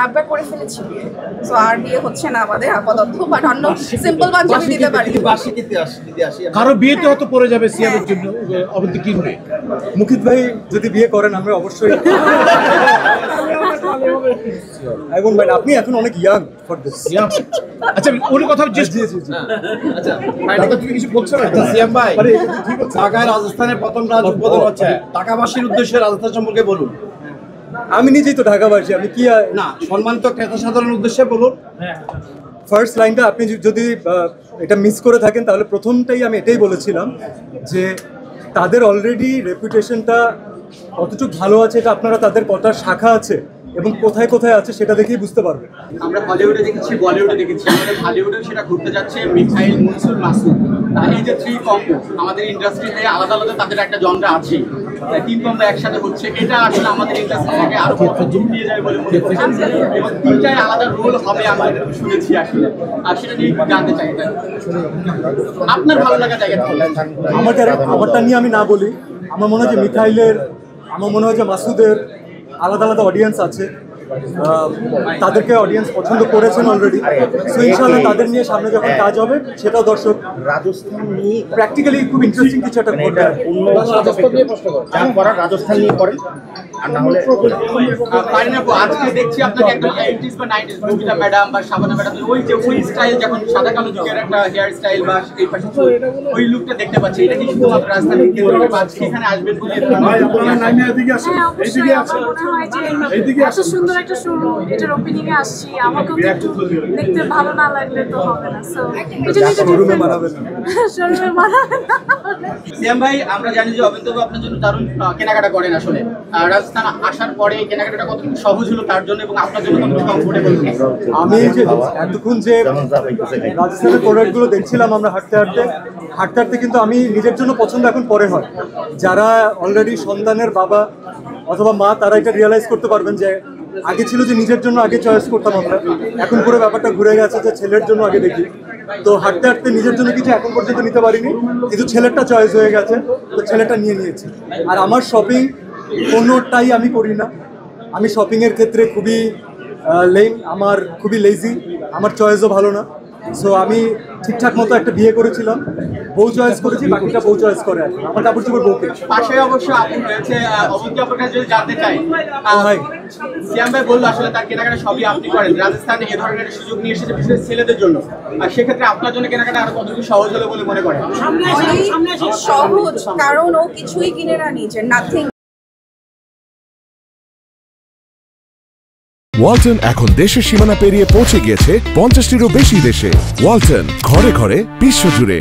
একবার করে ফেলেছি বিয়ে, সো আর বিয়ে হচ্ছে না আমাদের আপাতত, বাট অন্য সিম্পল পাঞ্জাবি দিতে পারি। কারো বিয়েতে হয়তো পড়ে যাবে সিয়ামের জন্য অবধি কিনবে। মুকিত ভাই যদি বিয়ে করেন আমরা অবশ্যই। এবং ভাই আপনি এখন অনেক ইয়াং ফর দিস। আচ্ছা ওর কথা জি জি জি। আচ্ছা দাদা তুমি কিছু বলছো না? সিয়াম ভাই, ঢাকায় রাজস্থানের প্রথম রাজ উদ্বোধন হচ্ছে, ঢাকাবাসীর উদ্দেশ্যে রাজস্থান সম্পর্কে বলুন। আমি নিজেই তো ঢাকাবাসী, আমি কি না, সম্মানিত ক্রেতা সাধারণের উদ্দেশ্যে বলুন। ফার্স্ট লাইনটা আপনি যদি এটা মিস করে থাকেন তাহলে প্রথমটাই আমি এটাই বলেছিলাম যে তাদের অলরেডি রেপুটেশনটা কতটুকু ভালো আছে এটা আপনারা তাদের কটা শাখা আছে এবং কোথায় কোথায় আছে সেটা দেখেই বুঝতে পারবেন। আমরা হলিউডে দেখেছি, বলিউডে দেখেছি, আমাদের হলিউডে সেটা ঘুরতে যাচ্ছে মিখাইল, মনসুর, মাসুদ। এই যে 3 কম্বো আমাদের ইন্ডাস্ট্রিতে আলাদা আলাদা তাদের একটা জনরা আছে, 3 কম্বো একসাথে হচ্ছে, এটা আসলে আমাদের ইন্ডাস্ট্রিটাকে আরো জুম দিয়ে যাবে বলে মনে করছি এবং 3টাই আলাদা রোল হবে আমরা শুনেছি আসলে। আর সেটা নিয়ে জানতে চাই আপনার ভালো লাগা জায়গা। আমারটা নিয়ে আমি না বলি, আমার মনে হয় যে মিখাইলের, আমার মনে হয় যে মাসুদের আলাদা আলাদা অডিয়েন্স আছে, তাদেরকে অডিয়েন্স পছন্দ করেছেন অলরেডি। সো ইনশাআল্লাহ তাদের নিয়ে সামনে যখন কাজ হবে সেটাও দর্শক রাজস্থান নিয়ে প্র্যাকটিক্যালি খুব ইন্টারেস্টিং কিছু একটা ঘটবে। যা করার রাজস্থান নিয়ে করেন, আর না হলে আজকে দেখছি আপনাকে একদম 80s বা 90s ববিতা ম্যাডাম বা শাবানা ম্যাডাম ওই স্টাইল, যখন সাদা কালো যুগের একটা হেয়ার স্টাইল বা এই পাশে ওই লুকটা দেখতে পাচ্ছি। এটা কি শুধুমাত্র রাজধানী কেন্দ্র করে আজকে এখানে আসবেন বলে? এত সুন্দর একটা শোরুম, এটার ওপেনিং এ আসছি, আমাকেও একটু দেখতে ভালো না লাগলে তো হবে না। সো এটা শোরুমে মানাবে না, শোরুমে মানাবে না। সিয়াম ভাই, আমরা জানি যে অবিন্দ আপনার জন্য দারুণ কেনাকাটা করেন আসলে। রাজস্থান আসার পরে কেনাকাটাটা কতটুকু সহজ হলো তার জন্য এবং আপনার জন্য কতটুকু কমফোর্টেবল? আমি যে এতক্ষণ যে রাজস্থানের প্রোডাক্টগুলো দেখছিলাম আমরা হাঁটতে হাঁটতে কিন্তু আমি নিজের জন্য পছন্দ এখন পরে হয়। যারা অলরেডি সন্তানের বাবা অথবা মা তারা এটা রিয়েলাইজ করতে পারবেন যে আগে ছিল যে নিজের জন্য আগে চয়েস করতাম আমরা, এখন পুরো ব্যাপারটা ঘুরে গেছে যে ছেলের জন্য আগে দেখি। তো হাঁটতে নিজের জন্য কিছু এখন পর্যন্ত নিতে পারিনি, কিন্তু ছেলেরটা চয়েস হয়ে গেছে, তো ছেলেটা নিয়ে নিয়েছি। আর আমার শপিং কোনোটাই আমি করি না, আমি শপিংয়ের ক্ষেত্রে খুবই আমার খুবই লেজি, আমার চয়েসও ভালো না। সো আমি ঠিকঠাক মতো একটা বিয়ে করেছিলাম, বউ চয়েস করেছি, বাকিটা বউ চয়েস করে আর আমার কাপড় চোপড় বউকে। পাশে অবশ্য আপু রয়েছে, অবন্তি আপুর কাছে যদি জানতে চাই, ভাই সিয়াম ভাই বললো আসলে তার কেনাকাটা সবই আপনি করেন, রাজস্থানে এই ধরনের সুযোগ নিয়ে এসেছে বিশেষ ছেলেদের জন্য, আর সেক্ষেত্রে আপনার জন্য কেনাকাটা আরো কতটুকু সহজ হলো বলে মনে করেন? সহজ, কারণ ও কিছুই কিনে না নিজে, নাথিং। ওয়ালটন এখন দেশের সীমানা পেরিয়ে পৌঁছে গিয়েছে 50টিরও বেশি দেশে। ওয়ালটন, ঘরে ঘরে বিশ্বজুড়ে।